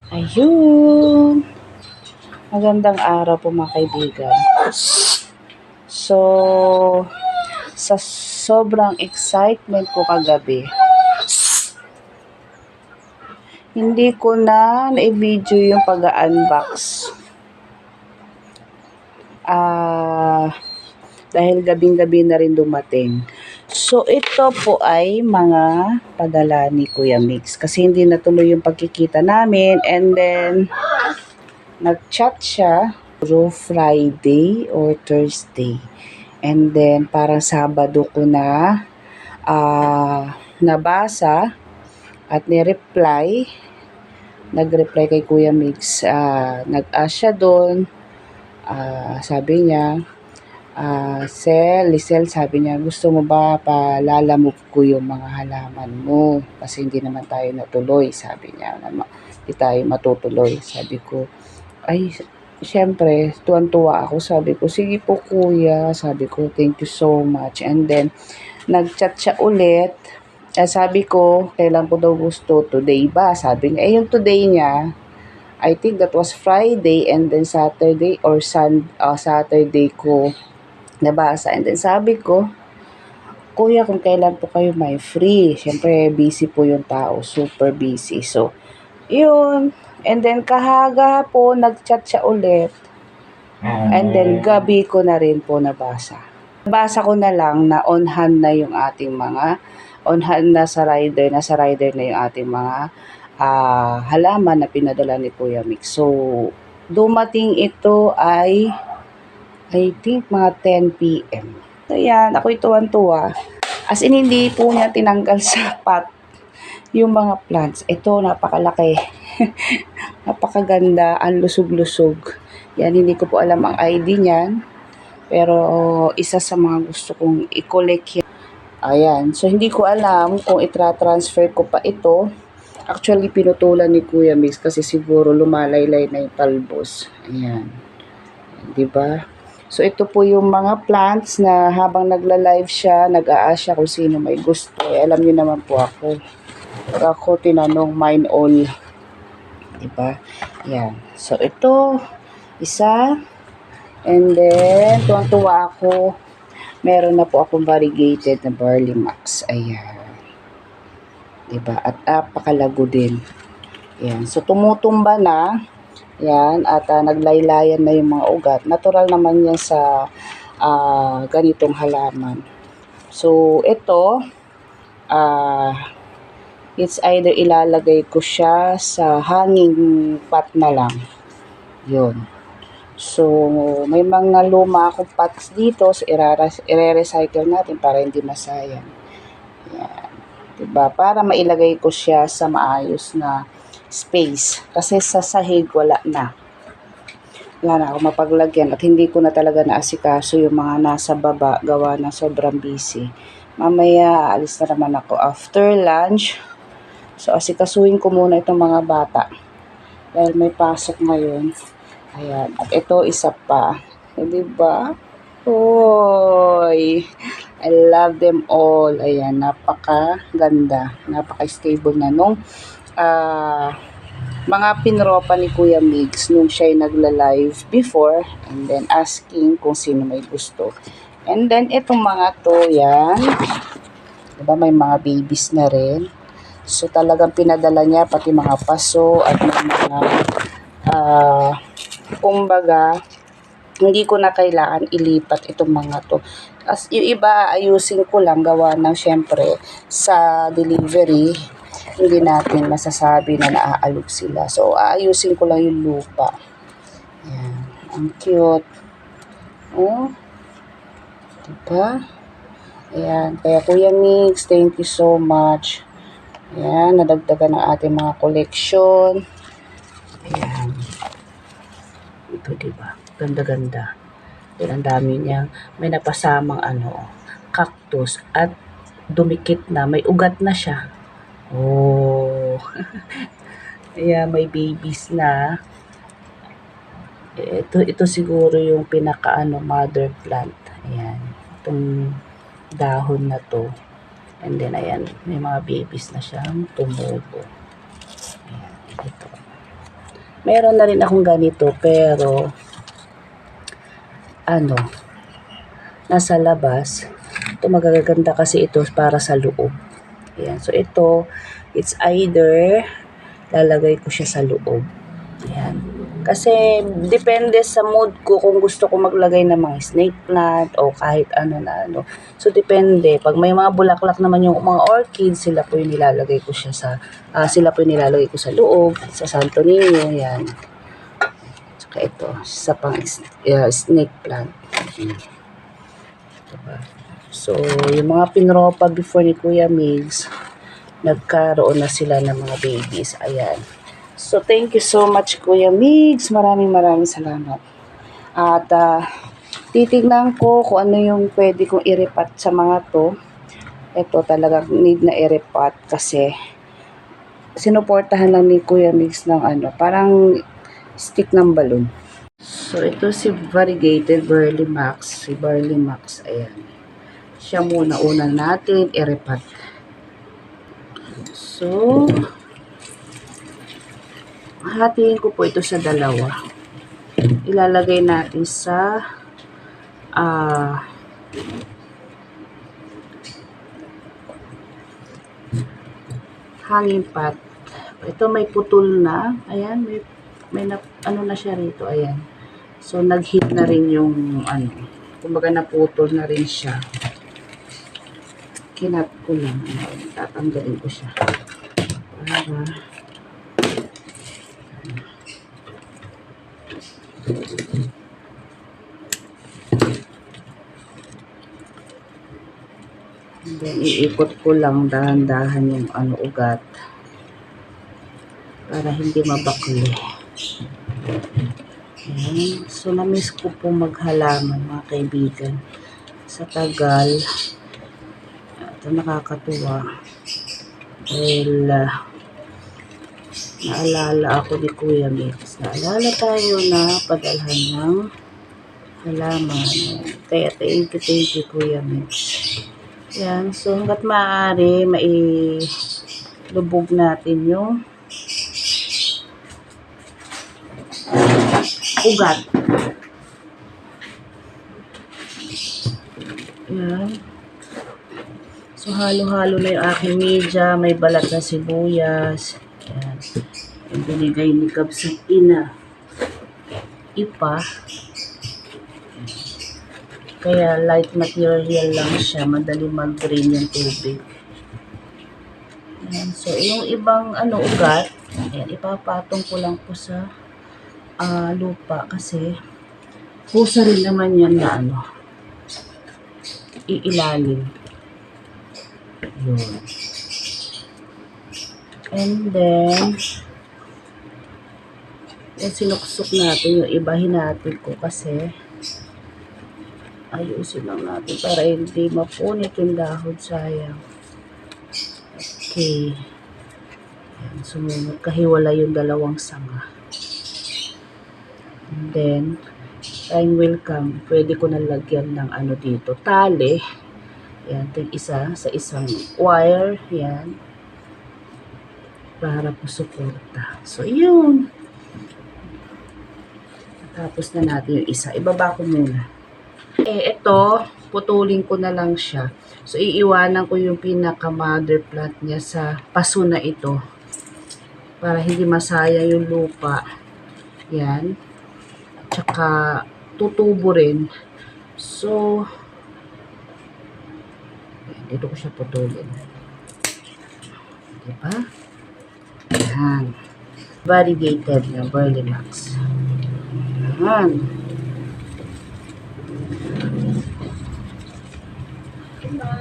Ayun. Magandang araw po mga kaibigan. So, sa sobrang excitement ko kagabi, hindi ko na na-video yung pag-unbox. Dahil gabing-gabi na rin dumating. So, ito po ay mga padala ni Kuya Mix. Kasi hindi natuloy yung pagkikita namin. And then, nag-chat siya Friday or Thursday. And then, parang Sabado ko na nabasa at nireply. Nag-reply kay Kuya Mix. Nag-ask siya doon. Sabi niya, Lisel, sabi niya, gusto mo ba palalamog ko yung mga halaman mo? Kasi hindi naman tayo natuloy, sabi niya. Hindi tayo matutuloy. Sabi ko, ay, syempre, tuwan-tuwa ako. Sabi ko, sige po kuya. Sabi ko, thank you so much. And then, nag-chat siya ulit. Sabi ko, kailan ko daw gusto? Today ba? Sabi niya, yung today niya, I think that was Friday and then Saturday or Saturday ko nabasa. And then sabi ko, kuya, kung kailan po kayo may free? Siyempre, busy po yung tao. Super busy. So, yun. And then, po, nag-chat siya ulit. And then, gabi ko na rin po nabasa. Nabasa ko na lang na on hand na yung ating mga, on hand na sa rider na yung ating mga halaman na pinadala ni Kuya Mix. So, dumating ito ay I think mga 10 p.m. So yan, ako'y tuwan-tuwa. As in, hindi po niya tinanggal sa pot yung mga plants. Ito, napakalaki. Napakaganda, ang lusog-lusog. Yan, hindi ko po alam ang ID niyan. Pero isa sa mga gusto kong i-collect yan. Ayan, so hindi ko alam kung itra-transfer ko pa ito. Actually, pinutulan ni Kuya Mix kasi siguro lumalaylay na yung talbos. Ayan. Diba? So, ito po yung mga plants na habang nagla-live siya, nag-a-ask siya kung sino may gusto. Alam niyo naman po ako. Pag ako tinanong, mine all. Diba? Yan. So, ito, isa. And then, tuwang-tuwa ako. Meron na po akong variegated na Barley Max. Ayan. Diba? At napakalago din. Yan. So, tumutumba na. Yan, at naglaylayan na yung mga ugat. Natural naman yan sa ganitong halaman. So, ito, it's either ilalagay ko siya sa hanging pot na lang. Yun. So, may mga luma akong pots dito. So, i-recycle natin para hindi masayang. Yan. Diba? Para mailagay ko siya sa maayos na space. Kasi sa sahig, wala na. Wala na ako mapaglagyan. At hindi ko na talaga naasikaso yung mga nasa baba. Gawa na sobrang busy. Mamaya, alis na naman ako after lunch. So, asikasuhin ko muna itong mga bata. Dahil may pasok ngayon. Ayan. At ito, isa pa. Diba? Hoy! I love them all. Ayan. Napaka-ganda. Napaka-stable na nung mga pinropa ni Kuya Mix nung siya'y nagla-live before and then asking kung sino may gusto. And then, itong mga to, yan. Diba, may mga babies na rin. So, talagang pinadala niya pati mga paso at mga, kumbaga, hindi ko na kailangan ilipat itong mga to. As yung iba, ayusin ko lang gawa ng syempre sa delivery. Hindi natin masasabi na naaalog sila. So, aayusin ko lang yung lupa. Ayan. Ang cute. Oh. Diba? Ayan. Kaya Kuya Mix, thank you so much. Ayan. Nadagdagan ang ating mga collection. Ayan. Ito, diba? Ganda-ganda. Ayan, ang dami niyang may napasamang cactus at dumikit na. May ugat na siya. Oh. Ayan, may babies na. Ito siguro yung pinaka mother plant. Ayan. Itong dahon na to. And then ayan, may mga babies na siyang tumubo. Ayan, ito. Meron na rin akong ganito, pero ano, nasa labas. Ito magaganda kasi ito para sa loob. Ayan. So ito, it's either lalagay ko siya sa loob. Ayan. Kasi depende sa mood ko kung gusto ko maglagay ng mga snake plant o kahit ano na ano. So depende. Pag may mga bulaklak naman yung mga orchids, sila po yung nilalagay ko siya sa sa loob, sa Santo Niño. Ayan. Saka ito, sa pang snake plant. Diba? So, yung mga pinropa before ni Kuya Migs, nagkaroon na sila ng mga babies. Ayan. So, thank you so much, Kuya Migs. Maraming salamat. At, titignan ko kung ano yung pwede kong i-repat sa mga to. Ito talaga need na i-repat kasi sinuportahan lang ni Kuya Migs ng ano, parang stick ng balon. So, ito si variegated Burley Max. Si Burley Max, ayan. Siya muna natin i-repat. So, hatiin ko po ito sa dalawa. Ilalagay natin sa hanging pot. Ito may putol na. Ayan, may ano na siya rito. Ayan. So, nag-hit na rin yung ano. Kumbaga naputol na rin siya. Kinat ko lang. Tatanggalin ko siya. Para then iikot ko lang dahan-dahan yung ano ugat para hindi mabakli. Ayan. So, na-miss ko po maghalaman mga kaibigan. Sa tagal, ito nakakatuwa. Dahil naalala ako ni Kuya Mix. Naalala tayo na padalhan ng halaman. Kaya thank you Kuya Mix. Yan. So, hanggat maaari, mailubog natin yung ugat. Yan. So, halo-halo na yung aking media. May balat na sibuyas. Yan. Yung binigay ni Cub sa ina. Ipa. Kaya light material lang siya. Madali mag-drain yung tubig. Yan. So, yung ibang ugat, ayan, ipapatong ko lang po sa lupa kasi pusa rin naman yan na iilalim. Yun. And then, yan sinuksok natin, yung ibahin natin ko kasi ayusin lang natin para hindi mapunit yung dahon, sayang. Okay. Yan, sumunod, kahiwala yung dalawang sanga. And then, time will come, pwede ko na lagyan ng dito, tali. Yan, isa sa isang wire, yan. Para po suporta. So, yun. Tapos na natin yung isa. Ibaba ko muna. Ito, putulin ko na lang siya. So, iiwanan ko yung pinaka-mother plant niya sa paso na ito. Para hindi masaya yung lupa. Yan. Tsaka, tutubo rin. So, dito ko siya putulin. Diba? Yan. Variegated na Burley Max. Yan. Diba?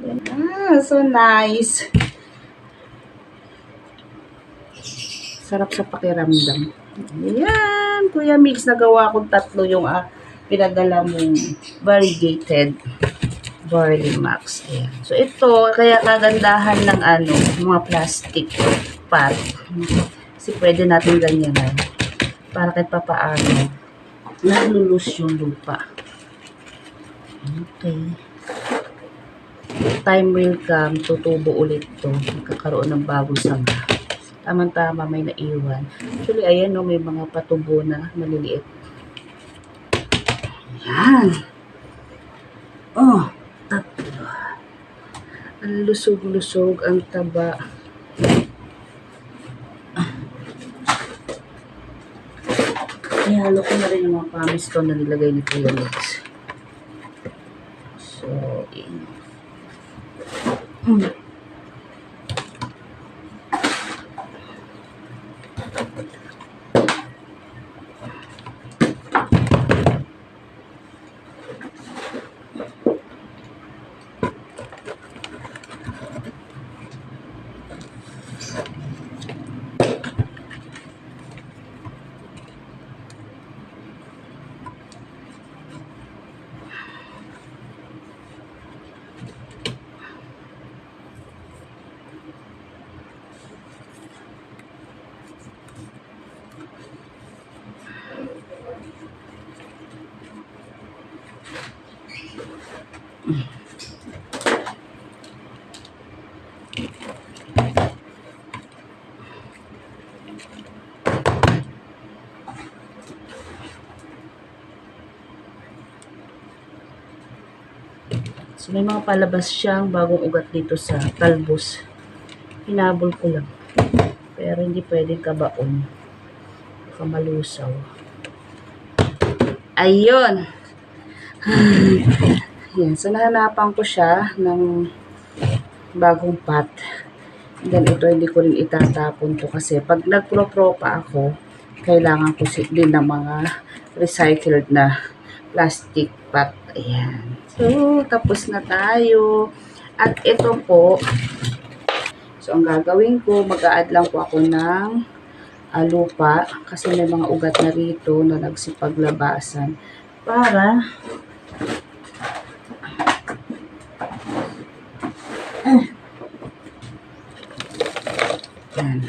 Yan. So nice. Sarap sa pakiramdam. Ayan. Kuya Mix, nagawa kong 3 yung pinadala mong variegated Burley Max. Ayan. So, ito, kaya kagandahan ng mga plastic pot. Kasi pwede natin ganyan. para kahit papaano nalulus yung lupa. Okay. Time will come, tutubo ulit to. Magkakaroon ng bagong sanga. Tamang-tama may naiwan. Actually, ayan no, may mga patubo na maliliit. Yan. Oh, tatlo. Ang lusog-lusog, ang taba. Ihalo ko na rin yung mga pumice stone na nilagay ni Kuya Mix. So, So, may mga palabas siyang bagong ugat dito sa talbos. Hinabol ko lang. Pero hindi pwedeng kabaon. Baka malusaw. Ayun! Yan. So, nahanapan ko siya ng bagong pot. And then, ito hindi ko rin itatapon to kasi pag nagpro-pro pa ako, kailangan ko din ng mga recycled na plastic pot. Ayan. So, tapos na tayo. At ito po, so ang gagawin ko, mag-a-add lang po ako ng lupa kasi may mga ugat na rito na nagsipaglabasan para yan.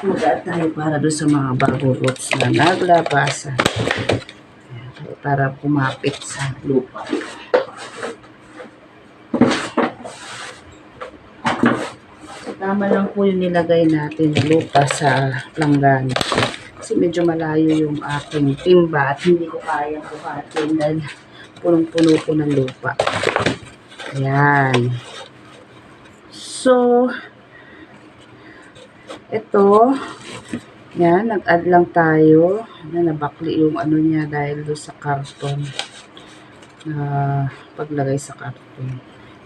Mag-a-add tayo para doon sa mga bagong roots na naglabasan. Para kumapit sa lupa. So, tama lang po yung nilagay natin na lupa sa langgana. Kasi medyo malayo yung aking timba at hindi ko kayang buhatin dahil punong-puno po ng lupa. Ayan. So, ito, yan, nag-add lang tayo. Nabakli yung ano niya dahil doon sa karton. Paglagay sa karton.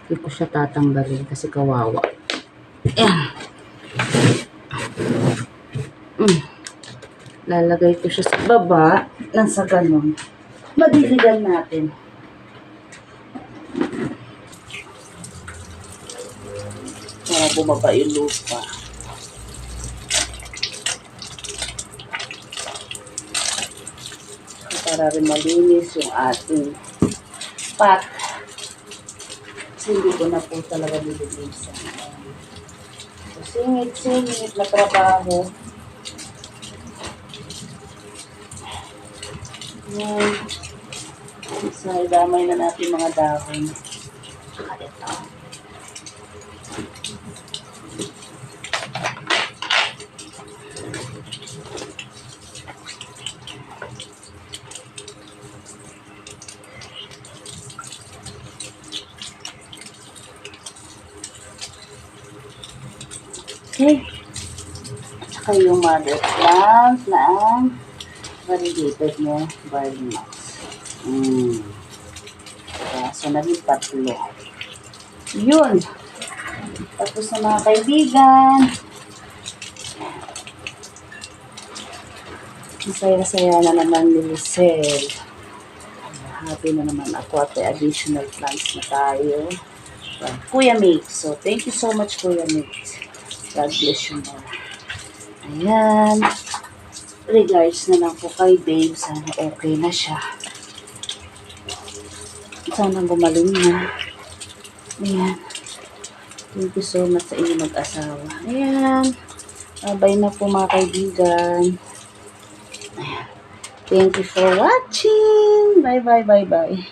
Hindi ko siya tatanggalin kasi kawawa. Ayan. Lalagay ko siya sa baba nang sa ganun. Madiligan natin. Para bumaba yung lupa. Para rin malinis yung ating pot. Kasi hindi ko na po talaga nililisan. So, singit na trabaho. Yan. So, idamay na natin mga dahon. Saka ito. Okay. Saka yung mother plant na ang variegated mo barley nuts. So, naging 3. Yun. Tapos na mga kaibigan. Masaya-saya na naman ni Lucelle. Happy na naman ako at may additional plants na tayo. Kuya Mix. So, thank you so much, Kuya Mix. God bless you more. Ayan. Regards na lang po kay babe. Sana okay na siya. Sana gumaling na. Ayan. Thank you so much sa inyo mag-asawa. Ayan. Bye na po mga kaibigan. Thank you for watching. Bye, bye, bye, bye.